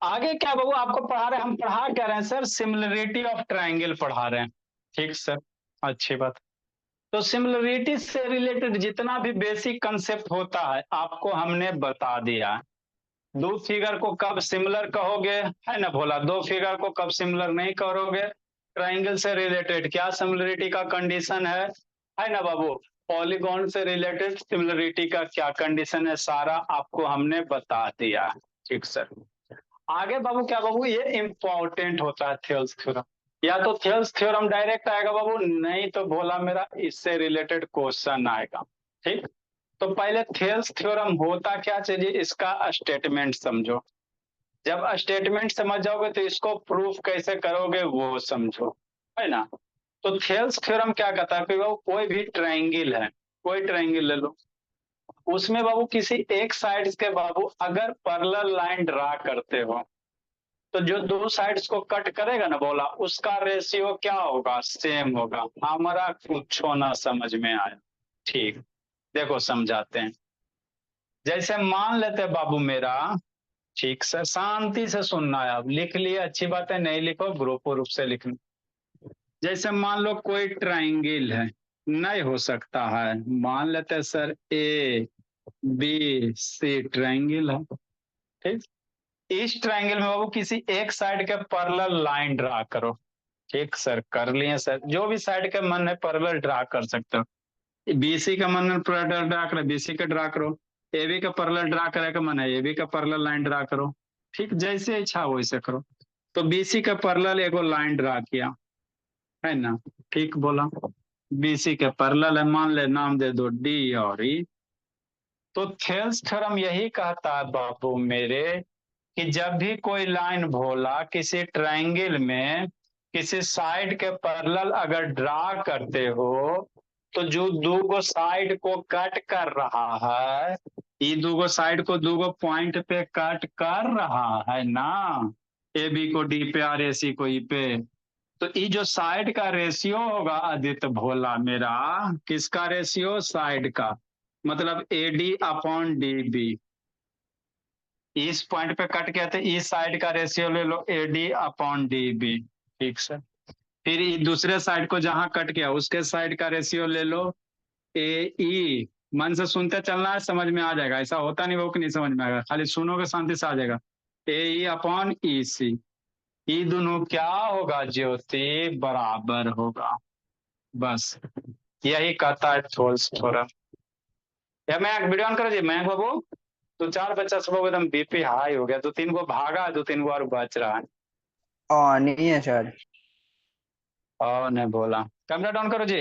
आगे क्या बाबू आपको पढ़ा रहे हैं, हम पढ़ा क्या रहे हैं सर, सिमिलरिटी ऑफ ट्राइंगल पढ़ा रहे हैं। ठीक सर, अच्छी बात। तो सिमिलरिटी से रिलेटेड जितना भी बेसिक कंसेप्ट होता है आपको हमने बता दिया। दो फिगर को कब सिमिलर कहोगे, है ना भोला, दो फिगर को कब सिमिलर नहीं करोगे, ट्राइंगल से रिलेटेड क्या सिमिलरिटी का कंडीशन है ना बाबू, पॉलीगॉन से रिलेटेड सिमिलरिटी का क्या कंडीशन है, सारा आपको हमने बता दिया। ठीक सर। आगे बाबू क्या बाबू, ये इंपॉर्टेंट होता है थेल्स थ्योरम। या तो थेल्स थ्योरम डायरेक्ट आएगा बाबू, नहीं तो बोला मेरा इससे रिलेटेड क्वेश्चन आएगा। ठीक, तो पहले थेल्स थ्योरम होता क्या चाहिए, इसका स्टेटमेंट समझो। जब स्टेटमेंट समझ जाओगे तो इसको प्रूफ कैसे करोगे वो समझो, है ना। तो थेल्स थ्योरम क्या कहता है कि बाबू कोई भी ट्रायंगल है, कोई ट्रायंगल ले लो, उसमें बाबू किसी एक साइड के बाबू अगर पैरेलल लाइन ड्रा करते हो तो जो दो साइड्स को कट करेगा ना बोला, उसका रेशियो क्या होगा, सेम होगा। हमारा कुछ ना समझ में आया। ठीक, देखो समझाते हैं। जैसे मान लेते बाबू मेरा, ठीक सर, शांति से सुनना है, आप लिख लिए अच्छी बात है, नहीं लिखो ग्रुप रूप से लिखना। जैसे मान लो कोई ट्राइंगल है, नहीं हो सकता है, मान लेते हैं sir A B C triangle है। ठीक, इस ट्राइंगल में बाबू किसी एक साइड के पैरेलल लाइन ड्रा करो। ठीक सर, कर लिए सर, जो भी साइड का मन है पैरेलल ड्रा कर सकते हो। बीसी का मन है पैरेलल ड्रा करो, बीसी का ड्रा करो। एबी का पैरेलल ड्रा करे का मन है, एबी का पैरेलल लाइन ड्रा करो। ठीक, जैसे इच्छा वैसे करो। तो बीसी का पैरेलल एगो लाइन ड्रा किया, है ना। ठीक बोला, बीसी के पैरेलल है, मान ले नाम दे दो डी और ई। तो थेल्स थ्योरम यही कहता है बाबू मेरे कि जब भी कोई लाइन भोला किसी ट्रायंगल में किसी साइड के पैरेलल अगर ड्रा करते हो तो जो दूगो साइड को कट कर रहा है, ये दूगो साइड को दूगो पॉइंट पे कट कर रहा है ना, ए बी को डी पे और ए सी को ई पे। तो ये जो साइड का रेशियो होगा आदित्य भोला मेरा, किसका रेशियो, साइड का, मतलब A D upon D B. इस पॉइंट पे कट गया तो इस साइड का रेशियो ले लो A D upon D B. ठीक सर। फिर दूसरे साइड को जहां कट गया उसके साइड का रेशियो ले लो ए ई। मन से सुनते चलना है, समझ में आ जाएगा, ऐसा होता नहीं वो कि नहीं समझ में आएगा, खाली सुनोगे शांति से आ जाएगा। ए ई अपॉन ई सी, ये दोनों क्या होगा ज्योति, बराबर होगा। बस यही कहता है थोल्स थ्योरम। या मैं वीडियो ऑन करो जी, मैं बाबू दो चार बच्चा सब एकदम बीपी हाई हो गया, दो तीन को भागा, दो तीन को और बच रहा है। नहीं है सर। और ने बोला कैमरा डाउन करो जी।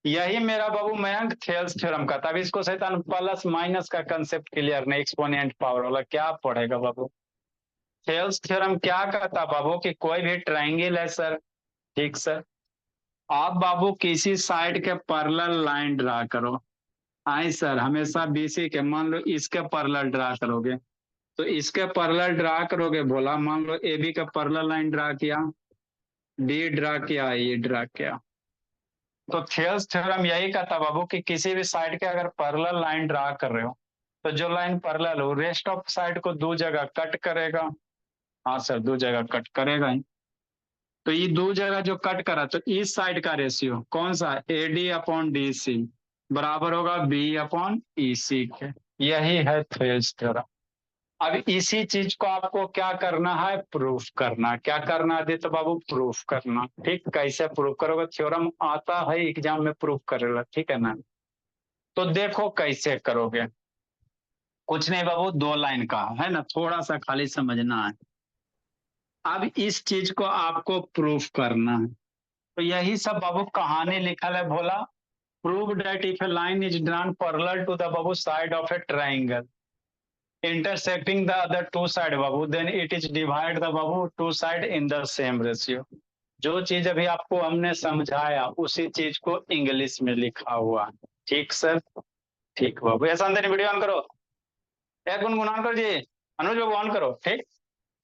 यही मेरा बाबू मयंक थेल्स थ्योरम का, तब इसको शैतान प्लस माइनस का कंसेप्ट क्लियर नहीं, एक्सपोनेंट पावर वाला क्या पढ़ेगा बाबू। थेल्स थ्योरम क्या कहता बाबू कि कोई भी ट्रायंगल है सर, ठीक सर, आप बाबू किसी साइड के पैरेलल लाइन ड्रा करो। आई सर, हमेशा बीसी के, मान लो इसके पैरेलल ड्रा करोगे तो इसके पैरेलल ड्रा करोगे बोला, मान लो ए बी का पैरेलल लाइन ड्रा किया, डी ड्रा किया, ये ड्रा किया। तो थेल्स थ्योरम यही कहता बाबू कि किसी भी साइड के अगर पैरेलल लाइन ड्रा कर रहे हो तो जो लाइन पैरेलल हो रेस्ट ऑफ साइड को दो जगह कट करेगा। हाँ सर, दो जगह कट करेगा ही। तो ये दो जगह जो कट करा तो इस साइड का रेशियो कौन सा, A D upon D C बराबर होगा बी अपॉन ई सी के। यही है थेल्स थ्योरम। अब इसी चीज को आपको क्या करना है, प्रूफ करना। क्या करना है तो बाबू, प्रूफ करना। ठीक, कैसे प्रूफ करोगे, थ्योरम आता है एग्जाम में प्रूफ करेगा, ठीक है ना। तो देखो कैसे करोगे, कुछ नहीं बाबू, दो लाइन का है ना, थोड़ा सा खाली समझना है। अब इस चीज को आपको प्रूफ करना है। तो यही सब बाबू कहानी लिखल है भोला। Prove that if a line is drawn parallel to the बाबू side of a triangle intersecting the other two side babu, then it is divide the babu two side in the same ratio। जो चीज अभी आपको हमने समझाया उसी चीज को इंग्लिश में लिखा हुआ। ठीक सर, ठीक बाबू, ऐसा अंदर वीडियो ऑन करो, एक गुनगुनान करो जी, अनुज बाबू ऑन करो। ठीक,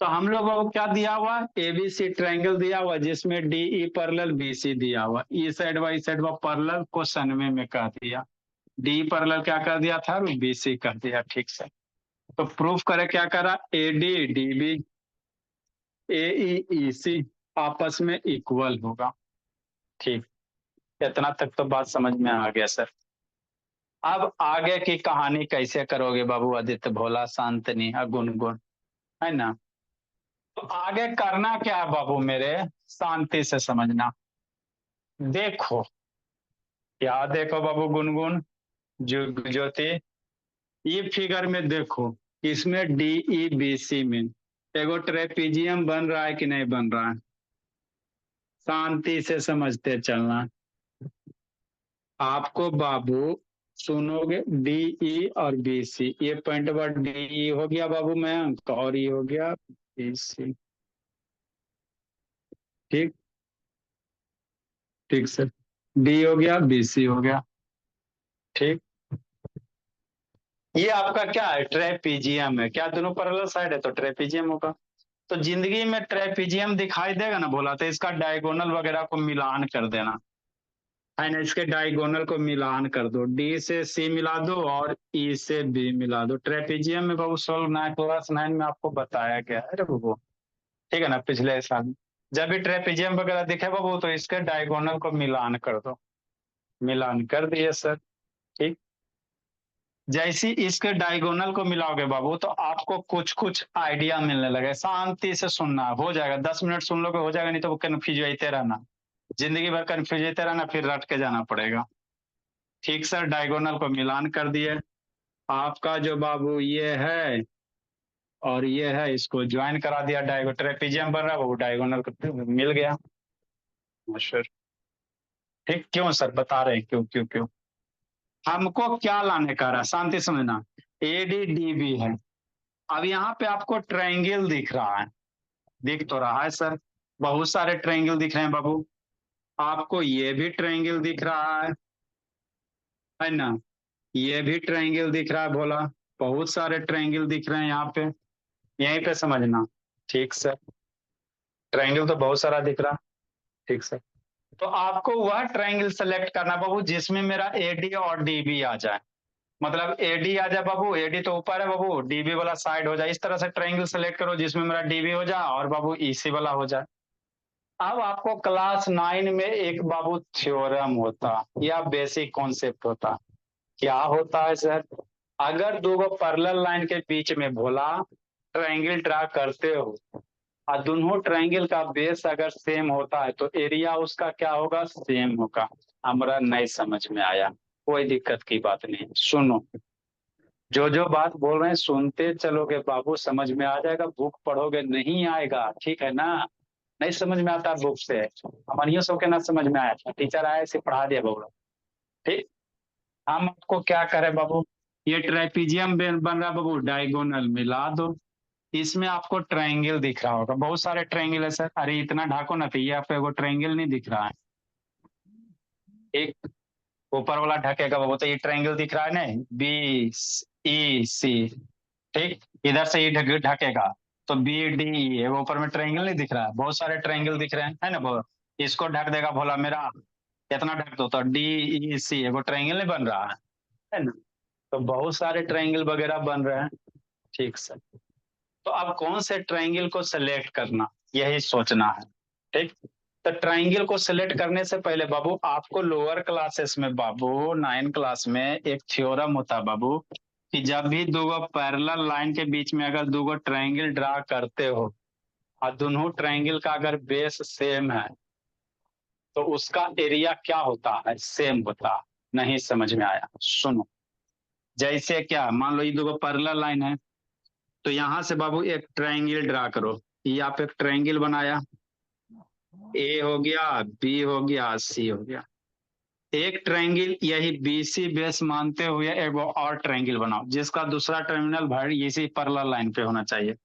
तो हम लोग को क्या दिया हुआ, एबीसी ट्रायंगल दिया हुआ जिसमें डीई पैरेलल बीसी दिया हुआ, ई साइड वाई साइड व पैरेलल को सनवे में कह दिया, डी पैरेलल क्या कर दिया था, बीसी कर दिया। ठीक सर। तो प्रूफ करे क्या करा, एडी डीबी AEEC आपस में इक्वल होगा। ठीक, इतना तक तो बात समझ में आ गया सर। अब आगे की कहानी कैसे करोगे बाबू आदित्य, भोला, शांतनी, गुनगुन, है ना। तो आगे करना क्या है बाबू मेरे, शांति से समझना। देखो, क्या देखो बाबू गुनगुन, ज्योति, ये फिगर में देखो, इसमें DEBC में एगो ट्रेपीजियम बन रहा है कि नहीं बन रहा है, शांति से समझते चलना। आपको बाबू सुनोगे, DE और BC, ये पॉइंट पर DE हो गया बाबू मयंक, और ये हो गया BC। ठीक, ठीक सर, D हो गया, BC हो गया। ठीक, ये आपका क्या है, ट्रेपीजियम है, क्या दोनों पैरेलल साइड है तो ट्रेपीजियम होगा। तो जिंदगी में ट्रेपीजियम दिखाई देगा ना बोला, तो इसका डायगोनल वगैरह को मिलान कर देना है ना, इसके डायगोनल को मिलान कर दो, D से C मिला दो और E से B मिला दो। ट्रेपीजियम में बाबू सोल्व क्लास 9 में आपको बताया गया है रे बाबू, ठीक है ना, पिछले साल जब भी ट्रेपीजियम वगैरह दिखे बाबू तो इसके डायगोनल को मिलान कर दो। मिलान कर दिए सर। ठीक, जैसे इसके डायगोनल को मिलाओगे बाबू तो आपको कुछ कुछ आइडिया मिलने लगे। शांति से सुनना, हो जाएगा, 10 मिनट सुन लोगे हो जाएगा, नहीं तो कंफ्यूज होते रहना, जिंदगी भर कंफ्यूज होते रहना, फिर रट के जाना पड़ेगा। ठीक सर, डायगोनल को मिलान कर दिए, आपका जो बाबू ये है और ये है, इसको ज्वाइन करा दिया, डायगो ट्रेपीजियम बन रहा है, वो डायगोनल को मिल गया सर। ठीक, क्यों सर बता रहे हैं, क्यों क्यों क्यों। हमको क्या लाने का रहा, शांति समझना, ADDB है। अब यहाँ पे आपको ट्रायंगल दिख रहा है, दिख तो रहा है सर, बहुत सारे ट्रायंगल दिख रहे हैं बाबू। आपको ये भी ट्रायंगल दिख रहा है ना, ये भी ट्रायंगल दिख रहा है भोला, बहुत सारे ट्रायंगल दिख रहे हैं यहाँ पे, यहीं पे समझना। ठीक सर, ट्रायंगल तो बहुत सारा दिख रहा। ठीक सर, तो आपको वह ट्रायंगल सेलेक्ट करना बाबू जिसमें मेरा AD और DB आ जाए, मतलब AD आ जाए बाबू, AD तो ऊपर है बाबू, DB वाला साइड हो जाए, इस तरह से ट्रायंगल सेलेक्ट करो जिसमें मेरा DB हो जाए और बाबू EC वाला हो जाए। अब आपको क्लास 9 में एक बाबू थ्योरम होता या बेसिक कॉन्सेप्ट होता, क्या होता है सर, अगर दो पैरेलल लाइन के बीच में भोला ट्रायंगल ड्रा करते हो और दोनों ट्रायंगल का बेस अगर सेम होता है तो एरिया उसका क्या होगा, सेम होगा। हमारा नहीं समझ में आया, कोई दिक्कत की बात नहीं, सुनो, जो बात बोल रहे हैं सुनते चलोगे बाबू, समझ में आ जाएगा, बुक पढ़ोगे नहीं आएगा, ठीक है ना। नहीं समझ में आता बुक से, हमारियों सबके ना समझ में आया था, टीचर आए से पढ़ा दिया बाबू। ठीक, हम आपको क्या करें बाबू, ये ट्राइपीजियम बन रहा है बाबू, डायगोनल मिला दो, इसमें आपको ट्रायंगल दिख रहा होगा, बहुत सारे ट्रायंगल है सर, अरे इतना ढाको ना, तो ये आपको एगो ट्रायंगल नहीं दिख रहा है, एक ऊपर वाला ढकेगा बाबू, तो ये ट्रायंगल दिख रहा है ना, BEC। ठीक, इधर से ये ढकेगा तो BDE, ऊपर में ट्रायंगल नहीं दिख रहा है, बहुत सारे ट्रायंगल दिख रहे हैं, है ना बोलो, इसको ढक देगा भोला मेरा, कितना ढक दो तो DEC, वो ट्रायंगल नहीं बन रहा है ना। तो बहुत सारे ट्रायंगल वगैरह बन रहे हैं। ठीक सर, तो अब कौन से ट्रायंगल को सिलेक्ट करना, यही सोचना है। ठीक, तो ट्रायंगल को सिलेक्ट करने से पहले बाबू आपको लोअर क्लासेस में बाबू 9 क्लास में एक थ्योरम होता है बाबू, कि जब भी दो पैरेलल लाइन के बीच में अगर दो ट्रायंगल ड्रा करते हो और दोनों ट्रायंगल का अगर बेस सेम है तो उसका एरिया क्या होता है, सेम होता है। नहीं समझ में आया, सुनो, जैसे क्या, मान लो ये दो पैरेलल लाइन है, तो यहां से बाबू एक ट्रायंगल ड्रा करो, ये आप एक ट्रायंगल बनाया, ए हो गया, बी हो गया, सी हो गया, एक ट्रायंगल यही BC बेस मानते हुए एक और ट्रायंगल बनाओ जिसका दूसरा टर्मिनल भाई इसी पैरेलल लाइन पे होना चाहिए,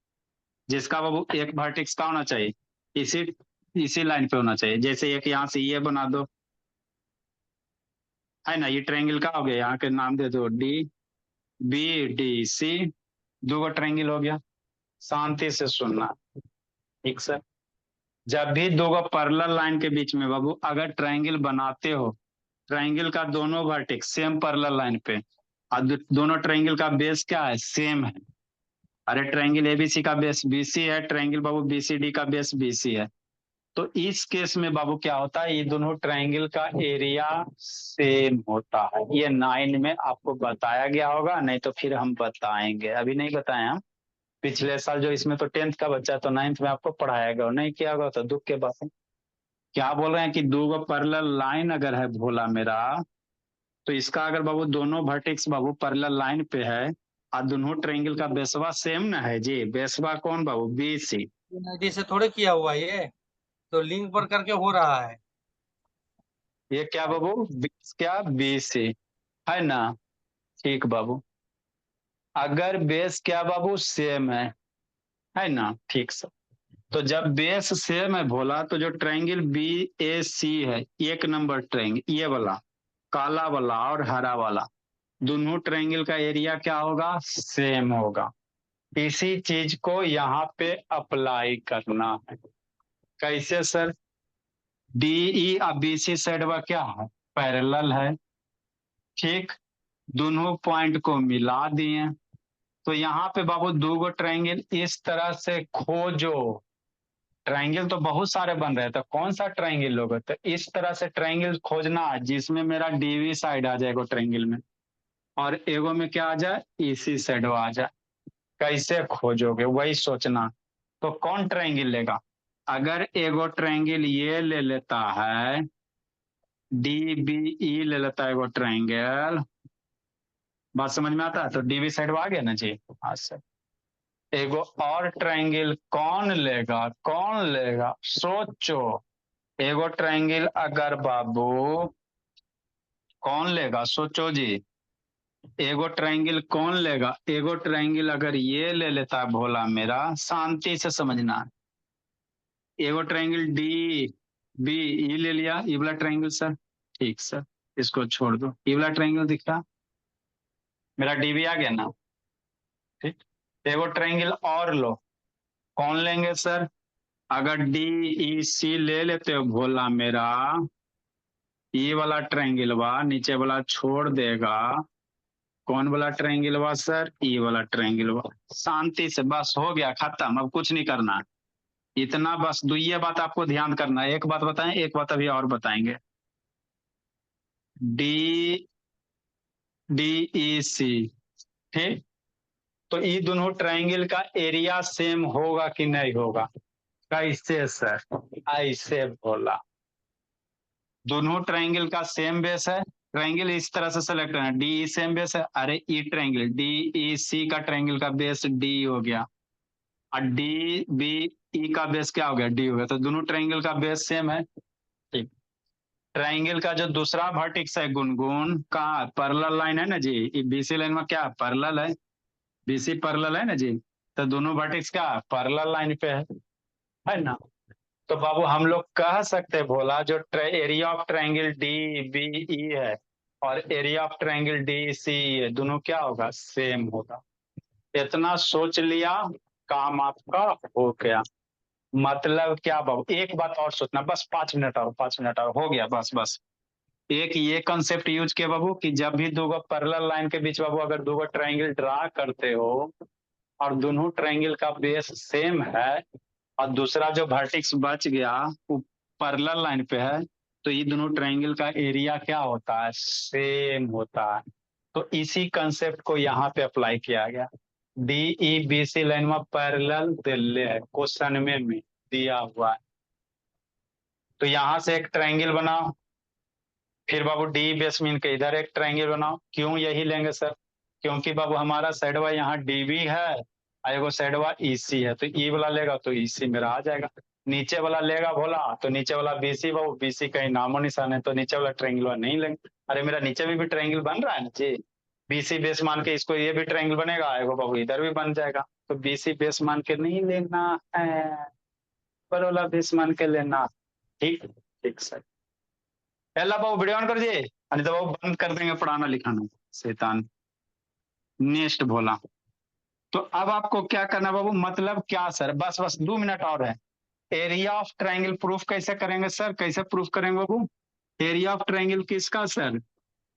जिसका बाबू एक वर्टेक्स का होना चाहिए, इसी इसी लाइन पे होना चाहिए, जैसे एक यहाँ से ये बना दो, है ना, ये ट्रायंगल का हो गया, यहाँ के नाम दे दो DBDC, दो ट्रायंगल हो गया। शांति से सुनना, ठीक सर, जब भी दो पैरेलल लाइन के बीच में बाबू अगर ट्रायंगल बनाते हो, ट्रायंगल का दोनों वर्टेक्स सेम पैरेलल लाइन पे और दोनों ट्रायंगल का बेस क्या है, सेम है, अरे ट्रायंगल एबीसी का बेस बीसी है, ट्रायंगल बाबू बीसीडी का बेस बीसी है। तो इस केस में बाबू क्या होता है, ये दोनों ट्रायंगल का एरिया सेम होता है। ये 9 में आपको बताया गया होगा, नहीं तो फिर हम बताएंगे, अभी नहीं बताए हम। पिछले साल जो इसमें तो 10th का बच्चा तो 9th में आपको पढ़ाया गया, नहीं किया गया तो दुख के बात है। क्या बोल रहे हैं कि दो गो पैरेलल लाइन अगर है भोला मेरा, तो इसका अगर बाबू दोनों वर्टेक्स बाबू पैरेलल लाइन पे है और दोनों ट्रायंगल का बेसवा सेम ना है जी, बेसवा कौन बाबू, बी सी। आईडी से थोड़े किया हुआ ये, तो लिंक पर करके हो रहा है। ये क्या बाबू, क्या बी सी है ना। ठीक बाबू, अगर बेस क्या बाबू सेम है ना, ठीक सर। तो जब बेस सेम है भोला, तो जो ट्रायंगल बी ए सी है, 1 नंबर ट्रायंगल ये वाला, काला वाला और हरा वाला, दोनों ट्रायंगल का एरिया क्या होगा, सेम होगा। इसी चीज को यहाँ पे अप्लाई करना है। कैसे सर, डीई और बीसी साइड वा क्या है, पैरेलल है। ठीक, दोनों पॉइंट को मिला दिए। तो यहाँ पे बाबू दो गो ट्रायंगल इस तरह से खोजो। ट्रायंगल तो बहुत सारे बन रहे थे, कौन सा ट्रायंगल लोगे, तो इस तरह से ट्रायंगल खोजना है जिसमें मेरा डीवी साइड आ जाएगा ट्रायंगल में, और एगो में क्या आ जाए, इसी साइड आ जाए। कैसे खोजोगे वही सोचना। तो कौन ट्रायंगल लेगा, अगर एगो ट्रायंगल ये ले लेता है, डी बी ई ले लेता है एगो ट्रायंगल, बात समझ में आता है, तो डीबी साइड आ गया ना जी। हाँ सर, एगो और ट्रायंगल कौन लेगा, कौन लेगा सोचो। एगो ट्रायंगल अगर बाबू कौन लेगा, सोचो जी। एगो ट्रायंगल कौन लेगा, एगो ट्रायंगल अगर ये ले लेता है भोला मेरा, शांति से समझना। एगो ट्रायंगल डी बी ई ले लिया, ये वाला ट्रायंगल सर, ठीक सर, इसको छोड़ दो, ये वाला ट्रायंगल दिख रहा, मेरा डीबी आ गया ना। ठीक, एगो ट्रायंगल और लो, कौन लेंगे सर, अगर डी ई सी ले लेते हो भोला मेरा, ये वाला ट्रायंगल बा नीचे वाला छोड़ देगा, कौन वाला ट्रायंगल बा सर, ये वाला ट्रायंगल बा। शांति से, बस हो गया खत्म, अब कुछ नहीं करना। इतना बस, दो ये बात आपको ध्यान करना है। एक बात बताएं, एक बात अभी और बताएंगे। डी डी ई सी, ठीक, तो ये दोनों ट्रायंगल का एरिया सेम होगा कि नहीं होगा, कैसे सर, ऐसे बोला, दोनों ट्रायंगल का सेम बेस है, ट्रायंगल इस तरह से सेलेक्ट करना, डी ई सेम बेस है, अरे ई ट्रायंगल डी ई सी का ट्रायंगल का बेस डी हो गया, और डी बी ई का बेस क्या हो गया, डी हो गया, तो दोनों ट्रायंगल का बेस सेम है। ठीक, ट्रायंगल का जो दूसरा वर्टेक्स है गुनगुन का पैरेलल लाइन है ना जी, ये बीसी लाइन में क्या पैरेलल है, बीसी पैरेलल है ना जी, तो दोनों वर्टेक्स क्या पैरेलल लाइन पे है ना। तो बाबू हम लोग कह सकते हैं भोला, जो area of triangle D B E है और area of triangle D C है, दोनों क्या होगा, सेम होगा। इतना सोच लिया, काम आपका हो गया। मतलब क्या बाबू, एक बात और सोचना, बस 5 मिनट और, 5 मिनट और हो गया, बस बस। एक ये कंसेप्ट यूज किया बाबू कि जब भी दो गो पैरेलल लाइन के बीच बाबू अगर दो गो ट्रायंगल ड्रा करते हो और दोनों ट्रायंगल का बेस सेम है और दूसरा जो वर्टेक्स बच गया वो पैरेलल लाइन पे है, तो ये दोनों ट्रायंगल का एरिया क्या होता है, सेम होता है। तो इसी कंसेप्ट को यहाँ पे अप्लाई किया गया। D E B C line में पैरेलल दिल्ली है, क्वेश्चन में दिया हुआ है। तो यहाँ से एक ट्रायंगल बनाओ, फिर बाबू डी बेस मीन के इधर एक ट्रायंगल बनाओ। क्यों यही लेंगे सर, क्योंकि बाबू हमारा साइडवा यहाँ डीबी है और एगो साइडवा ईसी है, तो ई वाला लेगा तो ईसी मेरा आ जाएगा। नीचे वाला लेगा भोला तो नीचे वाला बीसी, बाबू बीसी कहीं नामो निशान है, तो नीचे वाला ट्रायंगल नहीं लेंगे। अरे मेरा नीचे भी ट्रायंगल बन रहा है ना जी, बीसी बेस मान के इसको ये भी ट्रायंगल बनेगा, एगो बाबू इधर भी बन जाएगा। तो बीसी बेस मान के नहीं लेना है, पर वाला बेस मान के लेना। ठीक, ठीक सर। पहला बाबू वीडियो ऑन कर दिए, नहीं तो बाबू बंद कर देंगे पढ़ाना लिखाना, शैतान। नेक्स्ट बोला, तो अब आपको क्या करना बाबू, मतलब क्या सर, बस बस 2 मिनट और है। एरिया ऑफ ट्रायंगल प्रूफ कैसे करेंगे सर, कैसे प्रूफ करेंगे बाबू, एरिया ऑफ ट्रायंगल किसका सर,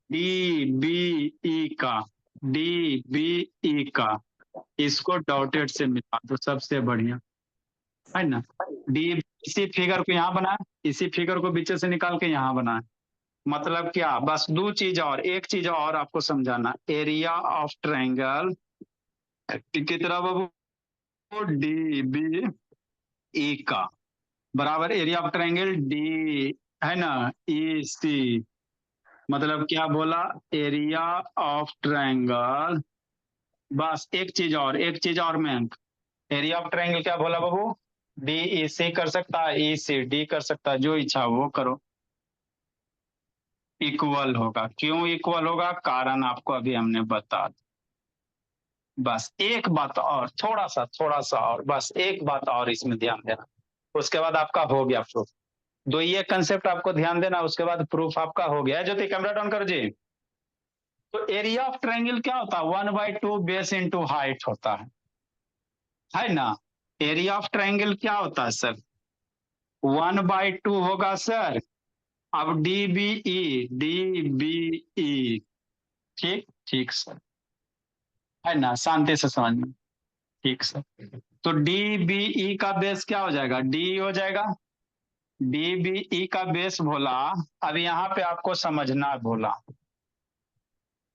डी बी ई का, डी बी ई का। इसको डॉटेड से मिला दो, सबसे बढ़िया है ना। डी, इसी फिगर को यहाँ बनाए, इसी फिगर को बीच से निकाल के यहाँ बनाए। मतलब क्या, बस दो चीज और, एक चीज और आपको समझाना, एरिया ऑफ ट्रायंगल कितना बाबू, डी बी ई का बराबर एरिया ऑफ ट्रायंगल डी, है ना, ई सी। मतलब क्या बोला, एरिया ऑफ ट्रायंगल, बस एक चीज और, एक चीज और मैं, एरिया ऑफ ट्रायंगल क्या बोला बाबू, डी ई सी कर सकता है, ई सी डी कर सकता है, जो इच्छा हो वो करो। इक्वल होगा, क्यों इक्वल होगा, कारण आपको अभी हमने बता दिया। बस एक बात और, थोड़ा सा और, बस एक बात और इसमें ध्यान देना, उसके बाद आपका हो गया प्रूफ। दो ये कंसेप्ट आपको ध्यान देना, उसके बाद प्रूफ आपका हो गया। ज्योति कैमरा डाउन कर जी। तो एरिया ऑफ ट्रायंगल क्या होता है, 1/2 बेस इंटू हाइट होता है ना। एरिया ऑफ ट्रायंगल क्या होता है सर, 1/2 होगा सर। अब डी बी ई, ठीक ठीक सर, है ना, शांति से समझना, ठीक सर। तो डी बी ई का बेस क्या हो जाएगा, डी हो जाएगा, डी बी ई का बेस बोला। अब यहाँ पे आपको समझना बोला,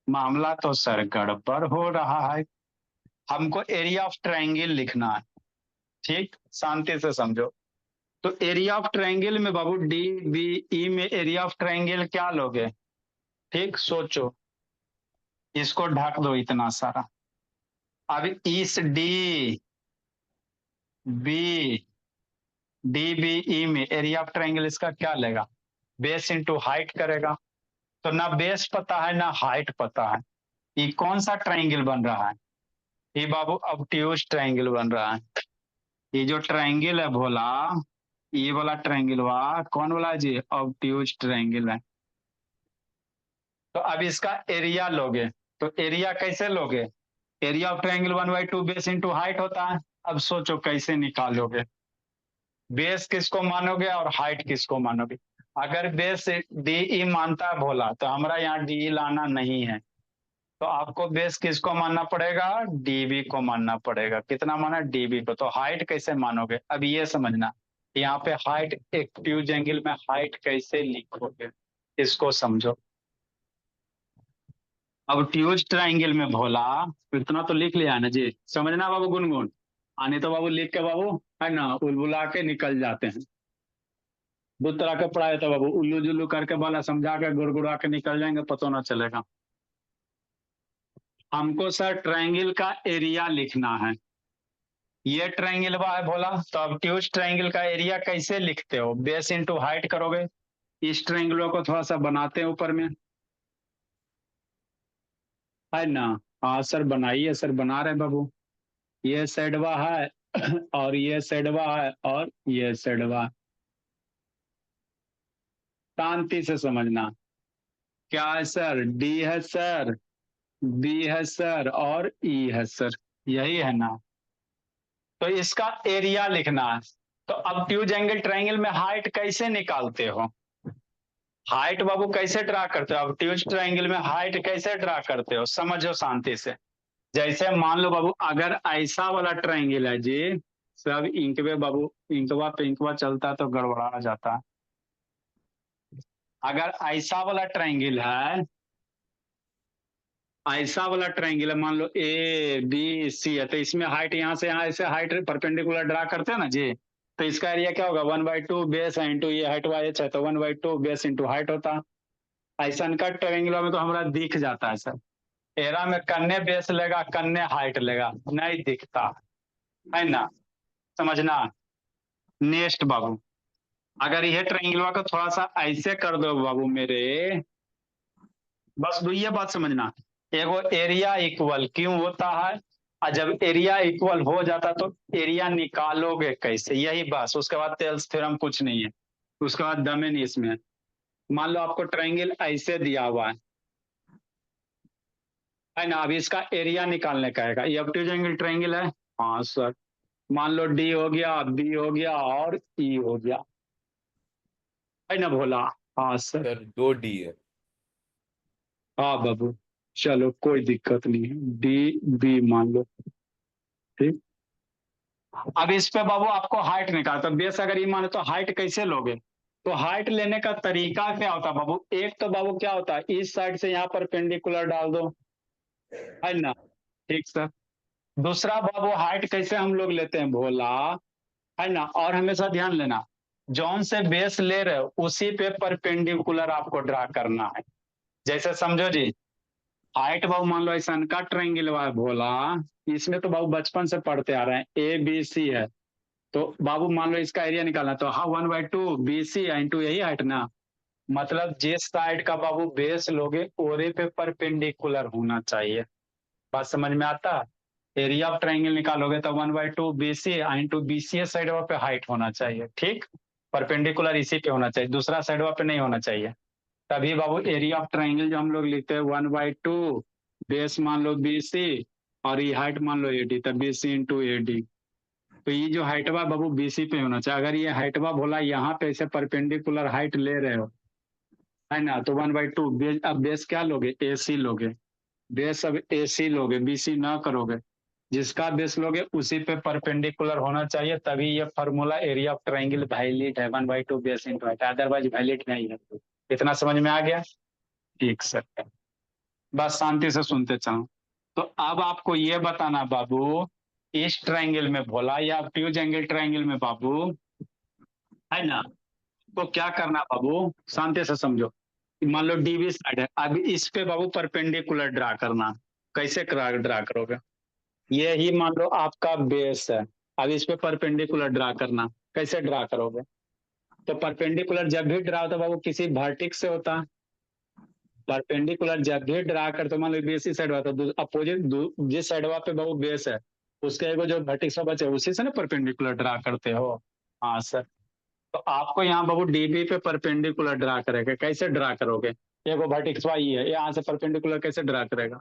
मामला तो सर गड़बड़ हो रहा है, हमको एरिया ऑफ ट्रायंगल लिखना है, ठीक, शांति से समझो। तो एरिया ऑफ ट्रायंगल में बाबू डी बी ई में एरिया ऑफ ट्रायंगल क्या लोगे, ठीक, सोचो, इसको ढक दो इतना सारा। अब इस D B, D B E में एरिया ऑफ ट्रायंगल इसका क्या लेगा, बेस इंटू हाइट करेगा। तो ना बेस पता है ना हाइट पता है, ये कौन सा ट्रायंगल बन रहा है, ये बाबू ऑब्ट्यूज ट्रायंगल बन रहा है। ये जो ट्रायंगल है भोला, ये वाला ट्रायंगल हुआ कौन वाला है जी, ऑब्ट्यूज ट्रायंगल है। तो अब इसका एरिया लोगे, तो एरिया कैसे लोगे, area of triangle 1/2 base into height होता है। अब सोचो कैसे निकालोगे, बेस किसको मानोगे और हाइट किसको मानोगे। अगर बेस डी मानता है भोला, तो हमारा यहाँ डी लाना नहीं है, तो आपको बेस किसको मानना पड़ेगा, डीबी को मानना पड़ेगा। कितना माना, डीबी को। तो हाइट कैसे मानोगे, अब ये समझना, यहाँ पे हाइट, एक ट्यूज एंगल में हाइट कैसे लिखोगे, इसको समझो। अब ट्यूज ट्रायंगल में भोला, इतना तो लिख लिया ना जी, समझना बाबू गुनगुन, आने तो बाबू लिख के बाबू, है ना, उलबुला के निकल जाते हैं। दो तरह के पढ़ाए तो बाबू, उल्लू जुल्लू करके बोला, समझा के गुड़गुड़ा के निकल जाएंगे, पता ना चलेगा। हमको सर ट्रायंगल का एरिया लिखना है, ये ट्रायंगल है बोला, तो अब ट्यूज ट्रायंगल का एरिया कैसे लिखते हो, बेस इंटू हाइट करोगे। इस ट्रायंगलों को थोड़ा सा बनाते हैं ऊपर में, है ना। हाँ सर बनाइए, सर बना रहे बाबू, ये सेडवा है और ये सेडवा है और ये सेडवा है। शांति से समझना, क्या है सर, डी है सर, बी है सर और ई है सर, यही है ना। तो इसका एरिया लिखना है। तो अब ट्यूज एंगल ट्रायंगल में हाइट कैसे निकालते हो, हाइट बाबू कैसे ड्रा करते हो, अब ट्यूज ट्रायंगल में हाइट कैसे ड्रा करते हो, समझो शांति से। जैसे मान लो बाबू, अगर ऐसा वाला ट्रायंगल है जी, सब इंकवे बाबू, इंकवा पे इंकवा चलता है तो गड़बड़ा जाता है। अगर ऐसा वाला ट्रायंगल है, ऐसा वाला ट्रायंगल है, मान लो ए बी सी है, तो इसमें हाइट यहाँ से यहाँ ऐसे हाइट परपेंडिकुलर ड्रा करते हैं ना जी, तो इसका एरिया क्या होगा, 1/2 बेस है इंटू ये हाइट वाई एच है, तो 1/2 बेस इंटू हाइट होता। ऐसा का ट्रायंगल में तो हमारा दिख जाता है सर, एरा में कन्ने बेस लेगा कन्ने हाइट लेगा, नहीं दिखता है ना, समझना। नेक्स्ट बाबू, अगर यह ट्रायंगल को थोड़ा सा ऐसे कर दो बाबू मेरे, बस दो ये बात समझना, एगो एरिया इक्वल क्यों होता है, और जब एरिया इक्वल हो जाता तो एरिया निकालोगे कैसे, यही बस, उसके बाद टेल्स थ्योरम कुछ नहीं है, उसके बाद दमे नहीं इसमें। मान लो आपको ट्रायंगल ऐसे दिया हुआ है ना, अभी इसका एरिया निकालने का है, ये ऑब्ट्यूज एंगल ट्रायंगल है, हाँ सर। मान लो डी हो गया, बी हो गया और ई हो गया, है ना भोला, हाँ सर। सर 2D है। हाँ बाबू, चलो कोई दिक्कत नहीं है, डी बी मान लो, ठीक। अब इस पे बाबू आपको हाइट निकाल, तो बेस अगर ये माने तो हाइट कैसे लोगे? तो हाइट लेने का तरीका क्या होता है बाबू? एक तो बाबू क्या होता है, इस साइड से यहाँ परपेंडिकुलर डाल दो, है ना? ठीक सर। दूसरा बाबू हाइट कैसे हम लोग लेते हैं भोला, है ना? और हमेशा ध्यान लेना, जौन से बेस ले रहे हो उसी पे परपेंडिकुलर आपको ड्रा करना है। जैसे समझो जी, हाइट बाबू मान लो ऐसा का ट्रायंगल है भोला, इसमें तो बाबू बचपन से पढ़ते आ रहे हैं, ए बी सी है। तो बाबू मान लो इसका एरिया निकालना, तो हाँ 1/2 बी सी इंटू यही हाइट ना, मतलब जिस साइड का बाबू बेस लोगे ओरे पे परपेंडिकुलर होना चाहिए। बात समझ में आता? एरिया ऑफ ट्रायंगल निकालोगे तो 1/2 B C into B C side पे हाइट होना चाहिए, ठीक? परपेंडिकुलर इसी पे होना चाहिए, दूसरा साइड पे नहीं होना चाहिए। तभी बाबू एरिया ऑफ ट्रायंगल जो हम लोग लिखते हैं 1/2 बेस मान लो बी सी और ये हाइट मान लो एडी, तब बी सी इंटू एडी। तो ये जो हाइटवा बाबू बीसी पे होना चाहिए। अगर ये हाइटवा बोला यहाँ पे ऐसे परपेंडिकुलर हाइट ले रहे हो, है ना, तो 1/2 बेस, अब बेस क्या लोगे? ए सी लोगे। बेस अब ए सी लोगे, बीसी ना करोगे। जिसका बेस लोगे उसी पे परपेंडिकुलर होना चाहिए, तभी ये formula area of triangle valid है, 1/2 base into height, otherwise valid नहीं है। इतना समझ में आ गया? ठीक सर। बस शांति से सुनते चलो। तो अब आपको ये बताना बाबू, इस ट्रायंगल में भोला या ऑब्ट्यूज एंगल ट्रायंगल में बाबू, है ना, तो क्या करना बाबू, शांति से समझो। मान लो डीबी साइड है, अब इस पे बाबू परपेंडिकुलर ड्रा करना। कैसे ड्रा करोगे? ये ही मान लो आपका बेस है, अब इस पे परपेंडिकुलर ड्रा करना। कैसे ड्रा करोगे? तो परपेंडिकुलर जब भी ड्रा होता है बाबू किसी वर्टेक्स से होता है। परपेंडिकुलर जब भी ड्रा करते हो, मान लो बेस साइड होता है, अपोजिट जिस साइड पे बाबू बेस है उसके एगो जो वर्टेक्स बचे उसी से ना परपेंडिकुलर ड्रा करते हो। हाँ सर। तो आपको यहाँ बाबू डीबी पे परपेंडिकुलर ड्रा करेगा। कैसे ड्रा करोगे? एगो वर्टेक्स वाई है, यहाँ से परपेंडिकुलर कैसे ड्रा करेगा?